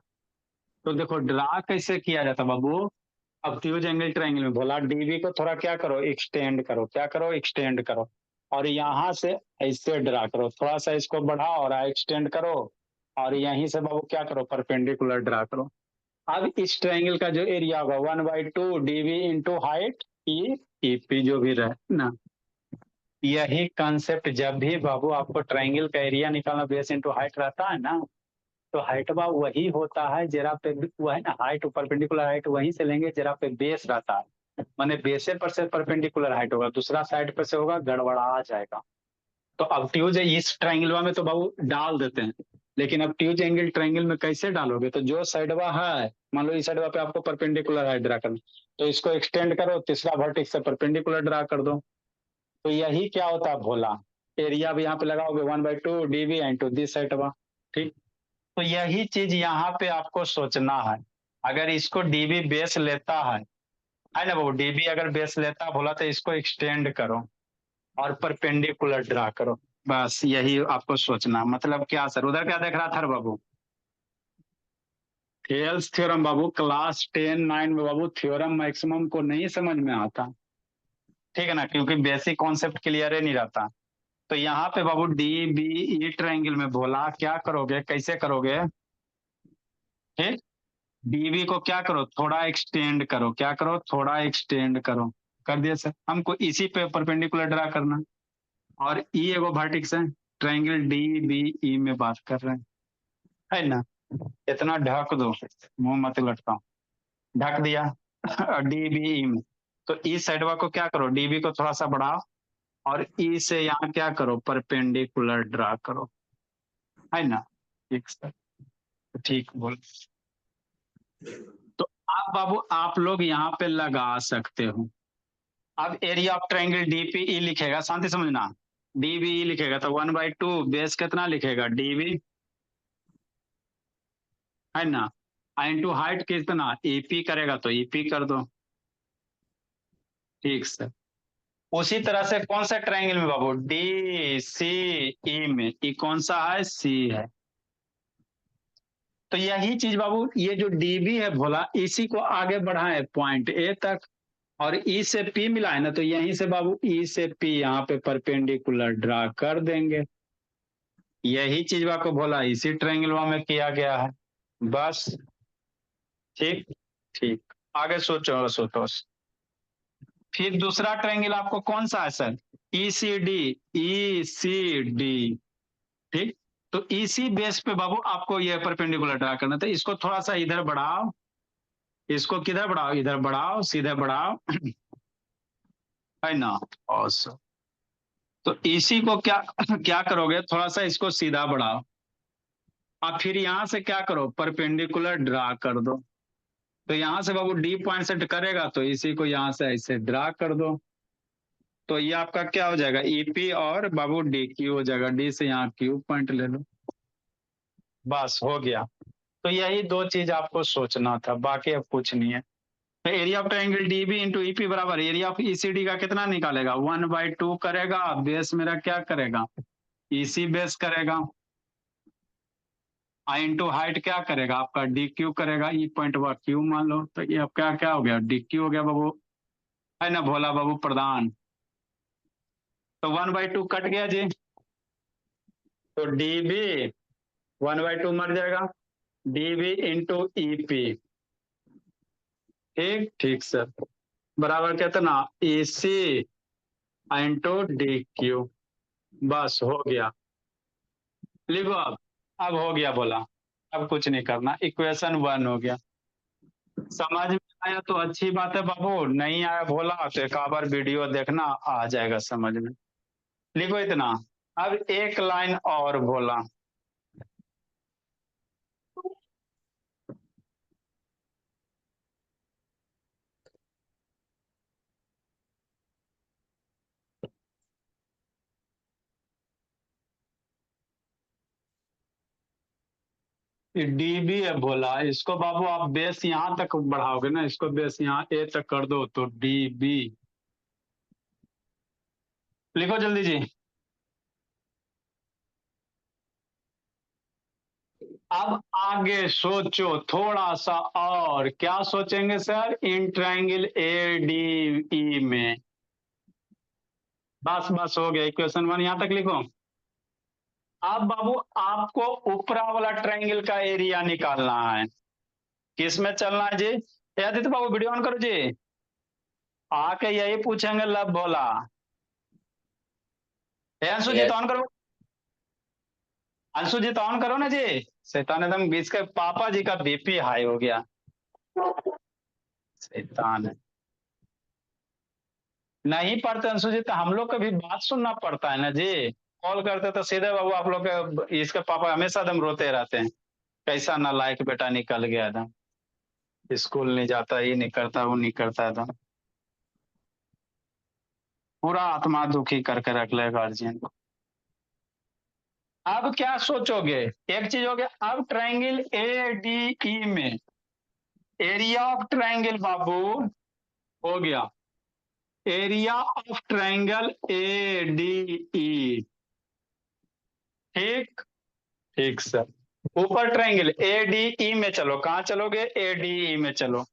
तो देखो ड्रा कैसे किया जाता बाबू, ऑब्ट्यूज एंगल ट्रायंगल में बोला डीबी को थोड़ा क्या करो, एक्सटेंड करो। क्या करो? एक्सटेंड करो। और यहाँ से ऐसे ड्रा करो, थोड़ा सा इसको बढ़ाओ और एक्सटेंड करो, और यहीं से बाबू क्या करो, परपेंडिकुलर ड्रा करो। अब इस ट्रायंगल का जो एरिया होगा 1/2 dB into height E P जो भी रहे ना। यही कंसेप्ट जब भी बाबू आपको ट्रायंगल का एरिया निकालना, बेस इंटू हाइट रहता है ना, तो हाइट बा वही होता है जरा पे, वो है ना हाइट परपेंडिकुलर हाइट वहीं से लेंगे जरा पे बेस रहता है, माने बेसे पर से परपेंडिकुलर हाइट होगा, दूसरा साइड पर से होगा, गड़बड़ा जाएगा। तो ऑब्ट्यूज इस ट्रायंगल में तो बाबू डाल देते हैं, लेकिन ऑब्ट्यूज एंगल ट्रायंगल में कैसे डालोगे? तो जो साइडवा है, मान लो इस साइडवा पे आपको परपेंडिकुलर हाइट ड्रा करना, तो इसको एक्सटेंड करो, तीसरा वर्टेक्स से परपेंडिकुलर ड्रा कर दो। तो यही क्या होता है भोला, एरिया भी यहाँ पे लगाओगे 1/2 डीबी इंटू दिस साइडवा। ठीक। तो यही चीज यहाँ पे आपको सोचना है। अगर इसको डीबी बेस लेता है ना वो, डीबी अगर बेस लेता बोला तो इसको एक्सटेंड करो और परपेंडिकुलर ड्रा करो। बस यही आपको सोचना। मतलब क्या सर, उधर क्या देख रहा था बाबू? थेल्स थ्योरम बाबू क्लास 10-9 में बाबू थ्योरम मैक्सिमम को नहीं समझ में आता, ठीक है ना, क्योंकि बेसिक कॉन्सेप्ट क्लियर ही नहीं रहता। तो यहाँ पे बाबू डी बी ई ट्रायंगल में बोला क्या करोगे, कैसे करोगे? ठीक। डीबी को क्या करो, थोड़ा एक्सटेंड करो। क्या करो? थोड़ा एक्सटेंड करो। कर दिया सर। हमको इसी पे परपेंडिकुलर ड्रा करना, और ई एगो वर्टेक्स है, ट्रायंगल डी बी ई में बात कर रहे हैं, है ना? इतना ढक दो, मुंह मत लटकाओ। ढक दिया डी बी ई में। तो ई साइडवा को क्या करो, डीबी को थोड़ा सा बढ़ाओ, और ई से यहाँ क्या करो, परपेंडिकुलर ड्रा करो, है ना? ठीक सर। ठीक बोल। तो आप बाबू आप लोग यहाँ पे लगा सकते हो। अब एरिया ऑफ ट्रायंगल डीपीई लिखेगा, शांति समझना, डीबीई लिखेगा तो 1/2 बेस कितना लिखेगा, डीबी, है ना, इंटू हाइट कितना, ईपी करेगा तो ईपी कर दो। ठीक सर। उसी तरह से कौन सा ट्रायंगल में बाबू, डी सी ई में, ई कौन सा है, सी है। तो यही चीज बाबू, ये जो डीबी है भोला, इसी को आगे बढ़ाए पॉइंट ए तक, और ई से पी मिला है ना, तो यहीं से बाबू ई से पी यहाँ पे परपेंडिकुलर ड्रा कर देंगे। यही चीज को बोला इसी ट्रायंगल में किया गया है। बस। ठीक। ठीक। आगे सोचो सोचो। फिर दूसरा ट्रायंगल आपको कौन सा है सर? ECD, ECD, ठीक। तो इसी बेस पे बाबू आपको ये परपेंडिकुलर ड्रा करना था। इसको थोड़ा सा इधर बढ़ाओ, इसको किधर बढ़ाओ, इधर बढ़ाओ, सीधे बढ़ाओ, है ना। और तो इसी को क्या क्या करोगे, थोड़ा सा इसको सीधा बढ़ाओ। अब फिर यहां से क्या करो, परपेंडिकुलर ड्रा कर दो। तो यहां से बाबू डी पॉइंट सेट करेगा, तो इसी को यहां से ऐसे ड्रा कर दो। तो ये आपका क्या हो जाएगा, ईपी और बाबू डी क्यू हो जाएगा। डी से यहाँ क्यू पॉइंट ले लो, बस हो गया। तो यही दो चीज आपको सोचना था, बाकी अब कुछ नहीं है। तो area of triangle dB into EP बराबर एरिया ऑफ ईसीडी का कितना निकालेगा, 1/2 करेगा। बेस मेरा क्या करेगा, ईसी बेस करेगा। आई इंटू हाइट क्या करेगा आपका, डी क्यू करेगा। ई पॉइंट व क्यू मान लो। तो ये अब क्या क्या हो गया, डी क्यू हो गया बाबू, है ना भोला बाबू प्रधान। तो 1/2 कट गया जी। तो डीबी 1/2 मर जाएगा, डीबी इंटू ईपी। ठीक ठीक सर, बराबर कितना, ईसी इंटू डी क्यू। बस हो गया, लिखो अब हो गया बोला। अब कुछ नहीं करना, इक्वेशन 1 हो गया। समझ में आया तो अच्छी बात है बाबू, नहीं आया बोला तो एक बार वीडियो देखना, आ जाएगा समझ में। लिखो इतना। अब एक लाइन और बोला, डीबी है बोला। इसको बाबू आप बेस यहां तक बढ़ाओगे ना, इसको बेस यहाँ ए तक कर दो, तो डीबी लिखो जल्दी जी। अब आगे सोचो थोड़ा सा, और क्या सोचेंगे sir, in triangle A D ई में। बस बस हो गया, इक्वेशन 1 यहां तक लिखो। अब बाबू आपको ऊपरा वाला ट्रायंगल का एरिया निकालना है। किस में चलना है जी, आदित्य बाबू वीडियो ऑन करो जी। आके यही पूछेंगे लब बोला। अंशु जी तो ऑन करो, अंशु जी तो ऑन करो ना जी। शैतान एकदम, इसके पापा जी का बीपी हाई हो गया, शैतान है। नहीं पढ़ते अंशु जी, तो हम लोग को भी बात सुनना पड़ता है ना जी। कॉल करते तो सीधे बाबू आप लोग के, इसके पापा हमेशा एकदम रोते रहते हैं, कैसा नालायक बेटा निकल गया एकदम, स्कूल नहीं जाता, ये नहीं करता, वो नहीं करता एकदम, पूरा आत्मा दुखी करके रख ले गार्जियन को। अब क्या सोचोगे, एक चीज हो गया। अब ट्रायंगल ए डी ई में एरिया ऑफ ट्रायंगल बाबू हो गया, area of triangle A D ई। ठीक ठीक सर। ऊपर ट्रायंगल ए डी ई में चलो, कहां चलोगे, ए डी ई में चलो।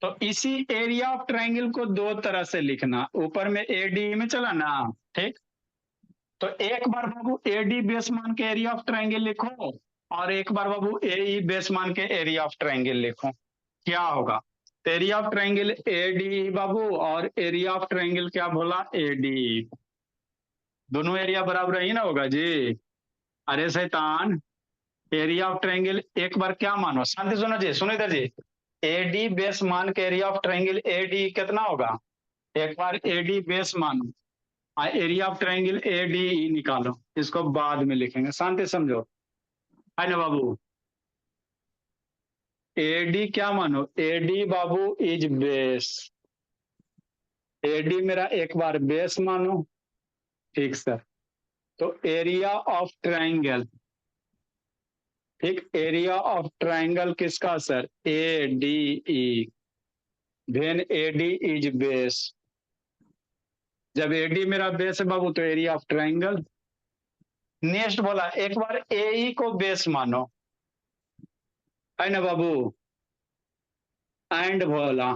तो इसी एरिया ऑफ ट्रायंगल को दो तरह से लिखना, ऊपर में ए डी ई में चला ना, ठीक। तो एक बार बाबू ए डी बेस मान के एरिया ऑफ ट्रायंगल लिखो, और एक बार बाबू ए ई बेस मान के एरिया ऑफ ट्रायंगल लिखो, क्या होगा। तो area of triangle A D बाबू, और एरिया ऑफ ट्रायंगल क्या बोला, ए डी। दोनों एरिया बराबर ही ना होगा जी। अरे शैतान, एरिया ऑफ ट्रायंगल एक बार क्या मानो, शांति सुनो जी, सुनो इधर जी। एडी बेस मान के एरिया ऑफ ट्रायंगल एडी कितना होगा, एक बार एडी बेस मानो, एरिया ऑफ ट्रायंगल एडी निकालो, इसको बाद में लिखेंगे, शांति समझो, है ना बाबू। एडी क्या मानो, एडी बाबू इज बेस, एडी मेरा एक बार बेस मानो, ठीक सर। तो एरिया ऑफ ट्रायंगल, ठीक, एरिया ऑफ ट्रायंगल किसका sir, A D E, when A D is base. जब एडी मेरा बेस है बाबू, तो एरिया ऑफ ट्रायंगल। नेक्स्ट बोला, एक बार ए ई को बेस मानो, है ना बाबू, एंड बोला,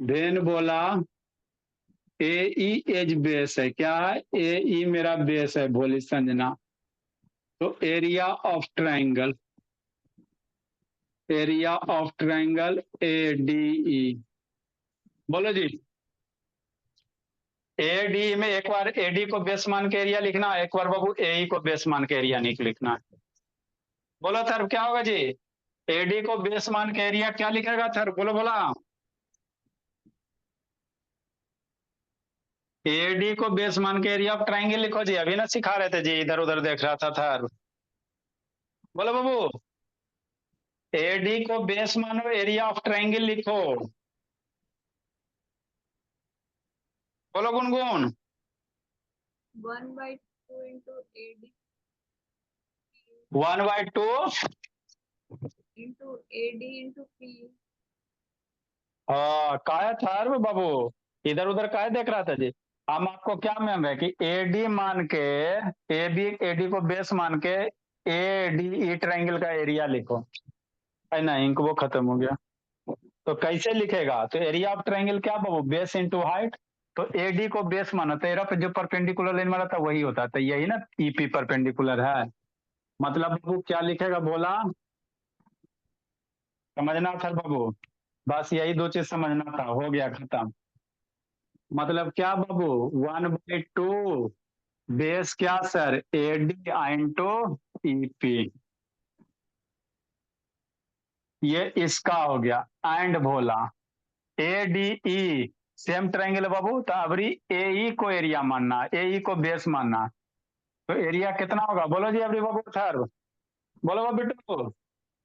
देन बोला ए ई एज बेस है, क्या है, ए ई मेरा बेस है भोली संजना। तो area of triangle, area of triangle ADE। बोलो जी। ADE में एक बार AD को बेस मान के एरिया लिखना, एक बार बाबू AE को बेस मान के एरिया लिखना। बोलो सर क्या होगा जी? AD को बेस मान के एरिया क्या लिखेगा सर? बोलो बोला। AD को बेस मान के एरिया ऑफ ट्रायंगल लिखो जी, अभी ना सिखा रहे थे जी, इधर उधर देख रहा था सर। बोलो बाबू। AD को बेस मानो, एरिया ऑफ ट्रायंगल लिखो। बोलो Gungun. 1/2 into AD 1/2 into AD into P। काय था बाबू, इधर उधर काय देख रहा था जी? हम आपको क्या मैम है कि AD मान के, AD को बेस मान के ADE ट्रायंगल का एरिया लिखो, है ना? इंक वो खत्म हो गया। तो कैसे लिखेगा? तो एरिया ऑफ ट्रायंगल क्या बाबू? Base into height. तो AD को बेस माना, तेरा पे जो परपेंडिकुलर लाइन वाला था वही होता, तो यही ना EP परपेंडिकुलर है। मतलब बाबू क्या लिखेगा बोला? समझना सर बाबू, बस यही दो चीज समझना था, हो गया खत्म। मतलब क्या बाबू? 1/2 बेस क्या सर? AD into EP। ये इसका हो गया। एंड बोला ADE सेम ट्रायंगल बाबू, तो अबरी AE को एरिया मानना, AE को बेस मानना। तो एरिया कितना होगा? बोलो जी अबरी बाबू सर। बोलो बाबू बिट्टू।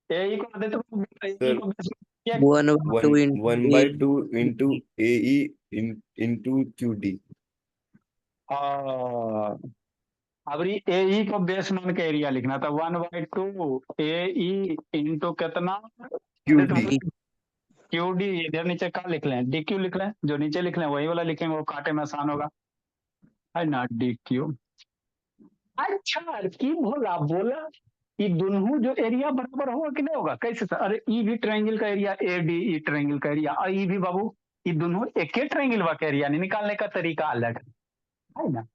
AE को दे तो AE सर को बेस किया। 1/2 into 1/2 into AE into QD। अबरी AE को बेस मान के एरिया लिखना था। 1/2 AE इंटू कितना? QD। QD। इधर नीचे क्या लिख लें? DQ लिख लें, जो नीचे लिख लें वही वाला लिखेंगे, वो काटे में आसान होगा, है ना? DQ। अच्छा की बोला बोला कि दोनों जो एरिया बराबर होगा कि नहीं होगा? कैसे सर? अरे ई भी ट्रायंगल का एरिया, ADE ट्रायंगल का एरिया, और ई भी बाबू, ये दोनों एक ही ट्रायंगल का एरिया नहीं, निकालने का तरीका अलग है ना?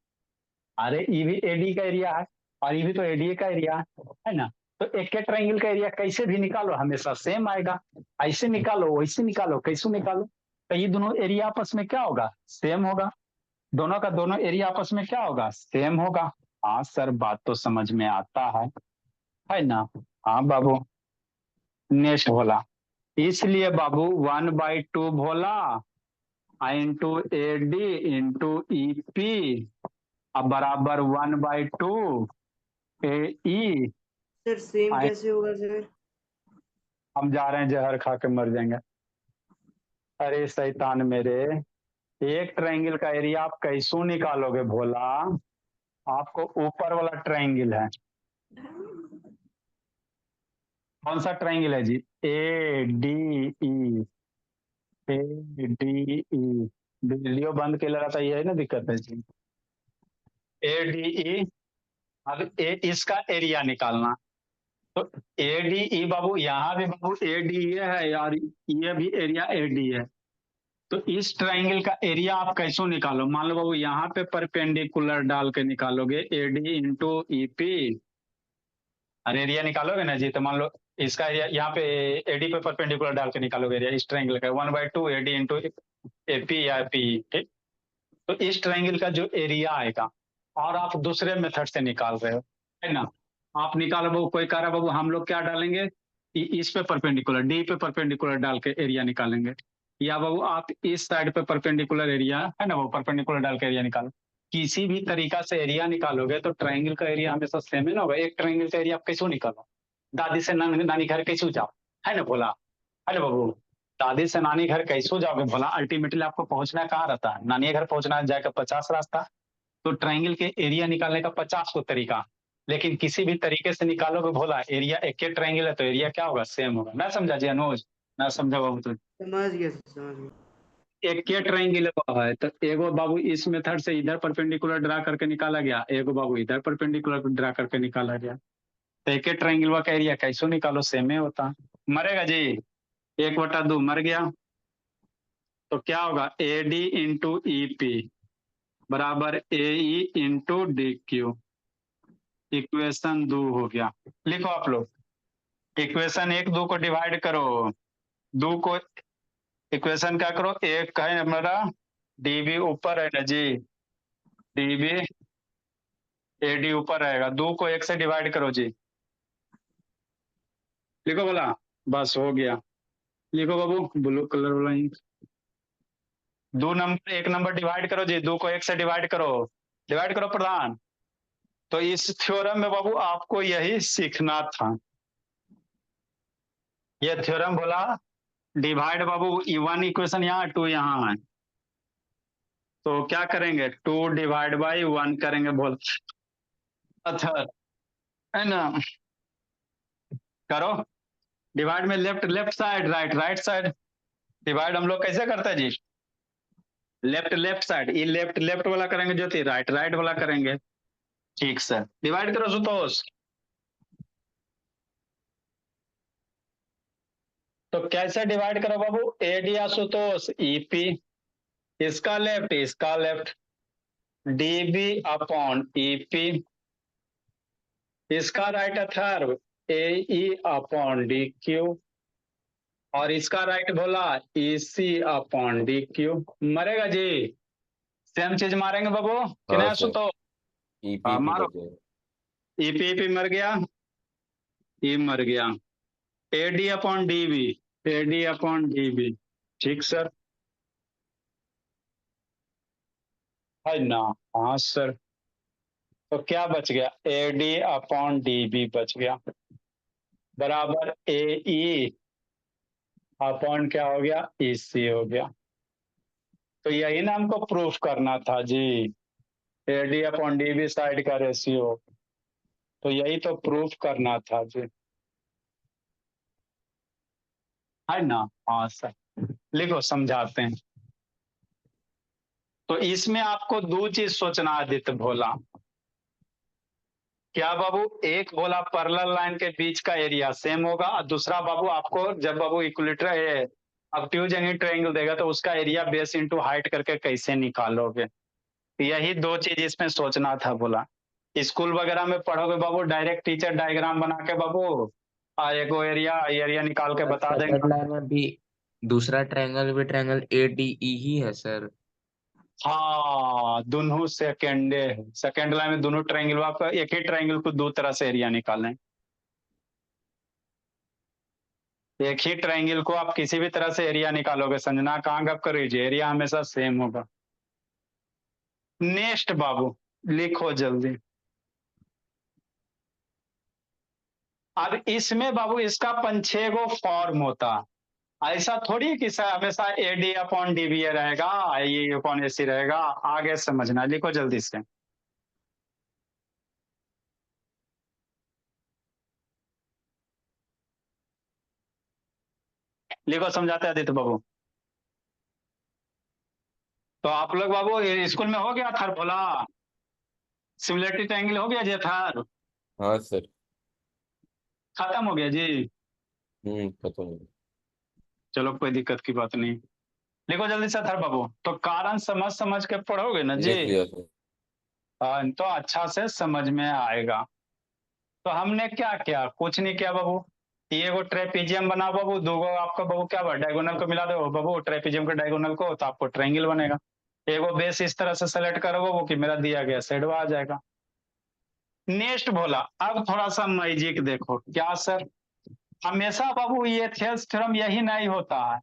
अरे ई भी AD का एरिया है और ये भी तो ADA का एरिया है ना? तो एक के ट्रायंगल का एरिया कैसे भी निकालो हमेशा सेम आएगा। ऐसे निकालो, वैसे निकालो, कैसे निकालो, तो ये दोनों एरिया आपस में क्या होगा? सेम होगा। दोनों का दोनों एरिया आपस में क्या होगा? सेम होगा। हाँ सर, बात तो समझ में आता है ना? हाँ बाबू। नेक्स्ट बोला, इसलिए बाबू 1/2 बोला इंटू AD इंटू EP अब बराबर 1/2 AE। सर सेम कैसे होगा सर? हम जा रहे हैं, जहर खा के मर जाएंगे। अरे शैतान मेरे, एक ट्रायंगल का एरिया आप कैसो निकालोगे भोला? आपको ऊपर वाला ट्रायंगल है, कौन सा ट्रायंगल है जी? ADE। ADE वीडियो बंद के लगा था, ये है ना दिक्कत है जी। ADE। अब इसका एरिया निकालना, तो ADE बाबू, यहाँ भी बाबू ADE है यार, ये भी एरिया AD है। तो इस ट्रायंगल का एरिया आप कैसे निकालो? मान लो बाबू यहाँ पे परपेंडिकुलर डाल के निकालोगे AD इंटू EP, और एरिया निकालोगे ना जी, तो मान लो इसका एरिया यहाँ पे AD पे परपेंडिकुलर डाल के निकालोगे एरिया इस ट्रायंगल का 1/2 AD इंटू AP या PE। ठीक, तो इस ट्रायंगल का जो एरिया आएगा, और आप दूसरे मेथड से निकाल रहे हो, है ना? आप निकालो बाबू, कोई कह रहा बाबू हम लोग क्या डालेंगे, इस पे परपेंडिकुलर, D पे परपेंडिकुलर डाल के एरिया निकालेंगे, या बाबू आप इस साइड पे परपेंडिकुलर एरिया है ना, वो परपेंडिकुलर डाल के एरिया निकालो। किसी भी तरीका से एरिया निकालोगे तो ट्रायंगल का एरिया हमेशा सेम ही ना होगा। एक ट्रायंगल का एरिया आप कैसे निकालो? दादी से नानी घर कैसे जाओ, है ना बोला? अरे बाबू, दादी से नानी घर कैसे जाओगे भला? अल्टीमेटली आपको पहुंचना कहाँ रहता है? नानी घर पहुंचना है, जाकर 50 रास्ता। तो ट्रायंगल के एरिया निकालने का 50 को तरीका, लेकिन किसी भी तरीके से निकालोगे भोला, एरिया एक ही ट्रायंगल है तो एरिया क्या होगा? सेम होगा। मैं समझा जी अनुज? मैं समझा बाबू? तो समझ गया सर, समझ गया। एक के ट्रायंगल है तो एगो बाबू इस मेथड से इधर परपेंडिकुलर ड्रा करके निकाला गया, एगो बाबू इधर परपेंडिकुलर ड्रा करके निकाला गया। तो एक ही ट्रायंगल का एरिया कैसे निकालो? सेम ही होता। मरेगा जी? 1/2 मर गया, तो क्या होगा? AD इंटू EP बराबर AE इंटू DQ। इक्वेशन 2 हो गया। लिखो आप लोग, इक्वेशन एक दो को डिवाइड करो, दो को इक्वेशन क्या करो, एक है हमारा डीबी ऊपर है ना जी, डीबी एडी ऊपर रहेगा, दो को एक से डिवाइड करो जी, लिखो बोला, बस हो गया। लिखो बाबू ब्लू कलर वाला ही, दो नंबर एक नंबर डिवाइड करो जी, दो को एक से डिवाइड करो प्रधान। तो इस थ्योरम में बाबू आपको यही सीखना था, ये थ्योरम बोला डिवाइड बाबू, वन इक्वेशन यहाँ टू यहाँ है, तो क्या करेंगे, टू डिवाइड बाई वन करेंगे, बोल अच्छा है ना, करो डिवाइड में left left side, right right side, divide हम लोग कैसे करते हैं जी, लेफ्ट लेफ्ट साइड, ये लेफ्ट लेफ्ट वाला करेंगे ज्योति, राइट राइट वाला करेंगे। ठीक सर, डिवाइड करो सुतोष। तो कैसे डिवाइड करो बाबू, ए डी आशुतोष ईपी, इसका लेफ्ट डीबी अपॉन ईपी, इसका राइट अथर्व ए अपॉन डी क्यू, और इसका राइट बोला ईसी अपॉन डी क्यू। मरेगा जी, सेम चीज मारेंगे बाबू कि नहीं आशुतोष? हाँ, मारो, ईपी मर गया, ई मर गया, एडी अपॉन डीबी, ठीक सर है ना? हाँ सर, तो क्या बच गया, एडी अपॉन डीबी बच गया, बराबर ए अपॉन क्या हो गया, ईसी हो गया। तो यही ना हमको प्रूफ करना था जी, एडी अपॉन डीबी साइड का रेशियो, तो यही तो प्रूफ करना था जी, है ना? हाँ सर, लिखो समझाते हैं। तो इसमें आपको दो चीज सोचना, आदित्य भोला, क्या बाबू, एक बोला पैरेलल लाइन के बीच का एरिया सेम होगा, और दूसरा बाबू आपको जब बाबू इक्विलेटरल है ऑब्ट्यूज एंगल ट्रायंगल देगा तो उसका एरिया बेस इनटू हाइट करके कैसे निकालोगे, यही दो चीज इसमें सोचना था। बोला स्कूल वगैरह में पढ़ोगे बाबू, डायरेक्ट टीचर डायग्राम बना के बाबू एगो एरिया निकाल के बता देंगे। सेकंड लाइन में भी दूसरा ट्रायंगल भी ट्रायंगल एडीई ही है सर। हाँ, दोनों सेकेंड लाइन में दोनों ट्रायंगल, आप एक ही ट्रायंगल को दो तरह से एरिया निकालें, एक ही ट्रायंगल को आप किसी भी तरह से एरिया निकालोगे, संजना कहाँ गप कर रही, एरिया हमेशा सेम होगा। नेक्स्ट बाबू लिखो जल्दी। अब इसमें बाबू इसका 5-6 गो फॉर्म होता, ऐसा थोड़ी कि हमेशा एडी अपॉन डीबी रहेगा, आई अपॉन एसी रहेगा, आगे समझना, लिखो जल्दी से। लिखो समझाते आदित्य बाबू। तो आप लोग बाबू स्कूल में हो गया था बोला, सिमिलरिटी ट्रायंगल हो गया जी था, हाँ सर। खत्म हो गया जी, खत्म हो गया। चलो कोई दिक्कत की बात नहीं, लिखो जल्दी से थर बाबू। तो कारण समझ समझ के पढ़ोगे ना जी, लिख लिया सर। तो अच्छा से समझ में आएगा। तो हमने क्या किया, कुछ नहीं किया बाबू, ये वो ट्रेपीजियम बनाओ बाबू, दो गो आपका बाबू क्या डायगोनल को मिला दो बाबू, ट्रेपीजियम के डायगोनल को, तो आपको ट्रायंगल बनेगा। एगो बेस इस तरह से सेलेक्ट करो बाबू कि मेरा दिया गया सेडवा आ जाएगा। नेक्स्ट बोला, अब थोड़ा सा मैजिक देखो, क्या सर, हमेशा बाबू ये थ्योरम यही नहीं होता है,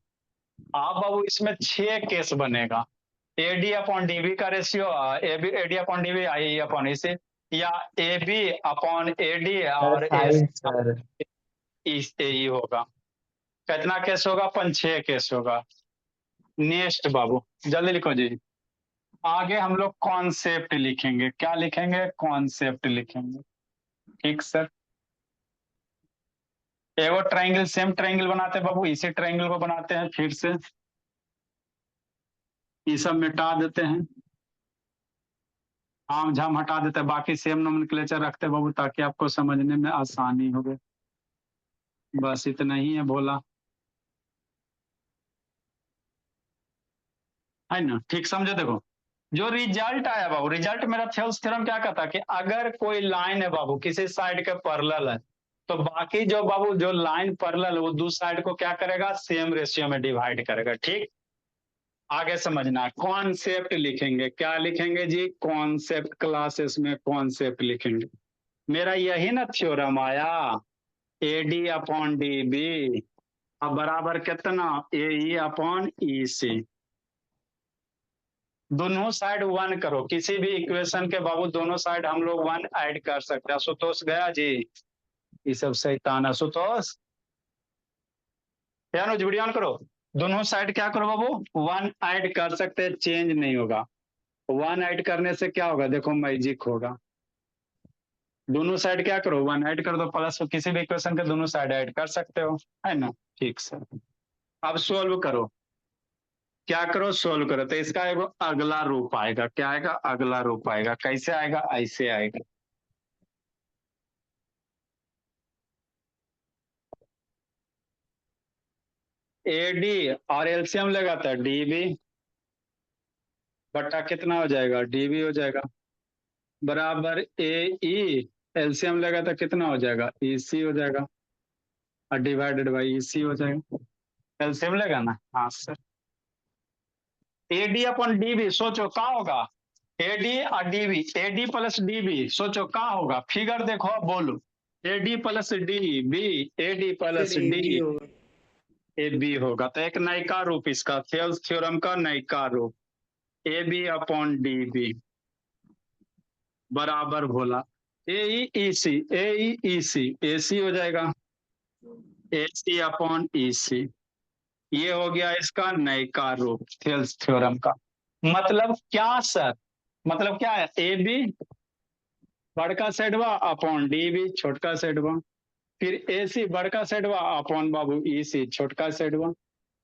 आप बाबू इसमें 6 केस बनेगा, एडी अपॉन डीबी का रेशियो, एडी अपॉन डीबी आई अपॉन इसे, या एबी अपॉन एडी और सर इस ए होगा। कितना केस होगा, 5-6 केस होगा। नेक्स्ट बाबू जल्दी लिखो जी, आगे हम लोग कॉन्सेप्ट लिखेंगे, क्या लिखेंगे, कॉन्सेप्ट लिखेंगे, ठीक सर। एगो ट्रायंगल सेम ट्रायंगल बनाते हैं बाबू, इसी ट्रायंगल को बनाते हैं फिर से, ये सब मिटा देते हैं, आम झाम हटा देते हैं, बाकी सेम नोमेनक्लेचर रखते हैं बाबू ताकि आपको समझने में आसानी हो गए, बस इतना ही है भोला, है ना? ठीक समझे, देखो जो रिजल्ट आया बाबू, रिजल्ट मेरा थेल्स थ्योरम क्या कहता है कि अगर कोई लाइन है बाबू किसी साइड के पैरेलल है, तो बाकी जो बाबू जो लाइन पैरेलल वो दूसरी साइड को क्या करेगा, सेम रेशियो में डिवाइड करेगा। ठीक, आगे समझना, कॉन्सेप्ट लिखेंगे, क्या लिखेंगे जी, कॉन्सेप्ट, क्लासेस में कॉन्सेप्ट लिखेंगे। मेरा यही ना थ्योरम आया, AD अपॉन DB अब बराबर कितना, AE अपॉन EC। दोनों साइड 1 करो, किसी भी इक्वेशन के बाबू दोनों साइड हम लोग 1 ऐड कर सकते हैं। आशुतोष गया जी, ये सब शैतान आशुतोष, या वीडियो ऑन करो। दोनों साइड क्या करो बाबू, 1 ऐड कर सकते हैं, चेंज नहीं होगा। 1 ऐड करने से क्या होगा, देखो मैजिक होगा। दोनों साइड क्या करो, 1 ऐड कर दो, प्लस किसी भी इक्वेशन के दोनों साइड ऐड कर सकते हो, है ना। ठीक सर, अब सोल्व करो, क्या करो, सोल्व करो। तो इसका एक अगला रूप आएगा, क्या आएगा, अगला रूप आएगा। कैसे आएगा, ऐसे आएगा। AD और एलसीएम लेगा तो DB बटा कितना हो जाएगा, DB हो जाएगा, बराबर AE, एलसीएम लेगा तो कितना हो जाएगा, EC हो जाएगा, और डिवाइडेड बाई EC हो जाएगा। एलसीएम लेगा ना, हाँ सर। AD अपॉन DB, सोचो क्या होगा, AD और DB, AD प्लस DB, सोचो क्या होगा, फिगर देखो, बोलो। AD plus DB, AD plus sir AB D, होगा। AB होगा। तो एक नयका रूप इसका, थेल्स थ्योरम का नयका रूप, AB अपॉन DB बराबर बोला AEEC, AEEC, AC हो जाएगा, AC अपॉन EC। ये हो गया इसका नयका रूप थेल्स थ्योरम का। मतलब क्या सर, मतलब क्या है, AB बड़का सेडवा अपॉन DB छोटका सेडवा, फिर AC बड़का सेडवा अपॉन बाबू EC छोटका सेडवा,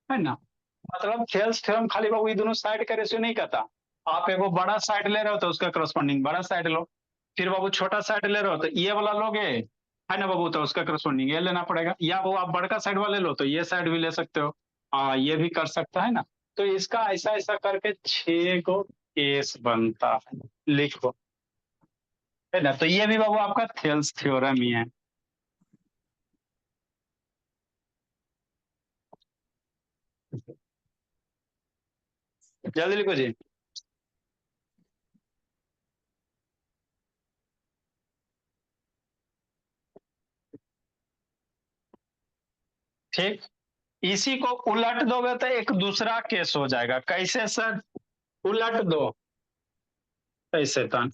है ना। मतलब थेल्स थ्योरम खाली बाबू ये दोनों साइड का रेशियो नहीं कहता। आप एगो बड़ा साइड ले रहे हो तो उसका करस्पॉन्डिंग बड़ा साइड लो, फिर बाबू छोटा साइड ले रहे हो तो ये वाला लोगे, है ना बाबू, तो उसका करस्पॉन्डिंग ये लेना पड़ेगा। या वो आप बड़का साइड वाले लो तो ये साइड भी ले सकते हो, ये भी कर सकता है ना। तो इसका ऐसा ऐसा करके 6 को केस बनता है, लिखो, है ना। तो ये भी बाबू आपका थेल्स थ्योरम ही है। जल्दी लिखो जी। ठीक, इसी को उलट दोगे तो एक दूसरा केस हो जाएगा। कैसे सर, उलट दो ऐसे तन,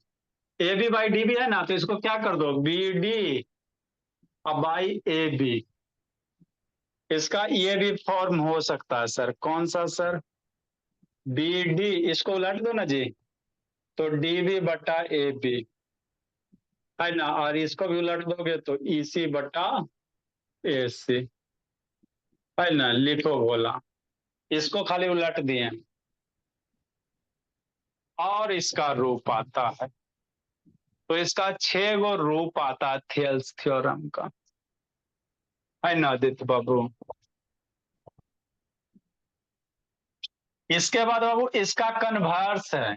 AB बाई DB है ना, तो इसको क्या कर दो, BD बाई AB। इसका ये भी फॉर्म हो सकता है सर, कौन सा सर, BD, इसको उलट दो ना जी, तो DB बटा AB, है ना, और इसको भी उलट दोगे तो EC बटा AC, है ना। लिखो बोला, इसको खाली उलट दिए और इसका रूप आता है। तो इसका 6 गो रूप आता है थेल्स थ्योरम का, है ना आदित्य बाबू। इसके बाद बाबू इसका कन्वर्स है,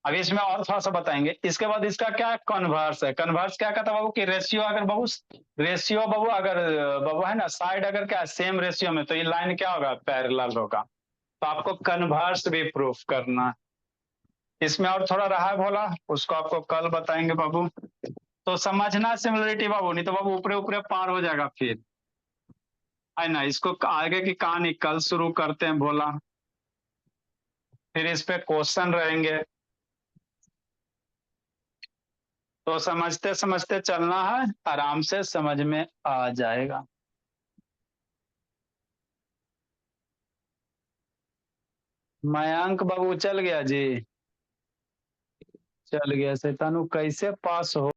अभी इसमें और थोड़ा सा बताएंगे। इसके बाद इसका क्या कन्वर्स है, कन्वर्स क्या कहता है बाबू कि रेशियो अगर बाबू, रेशियो बाबू अगर बाबू है ना, साइड अगर क्या सेम रेशियो में, तो ये लाइन क्या होगा, पैरेलल होगा। तो आपको कन्वर्स भी प्रूफ करना है। इसमें और थोड़ा रहा है भोला, उसको आपको कल बताएंगे बाबू। तो समझना सिमिलरिटी बाबू, नहीं तो बाबू ऊपरे ऊपरे पार हो जाएगा फिर, है ना। इसको आगे की कहानी कल शुरू करते हैं भोला, फिर इस पे क्वेश्चन रहेंगे। तो समझते समझते चलना है, आराम से समझ में आ जाएगा। मयंक बाबू चल गया जी, चल गया। शैतानू कैसे पास हो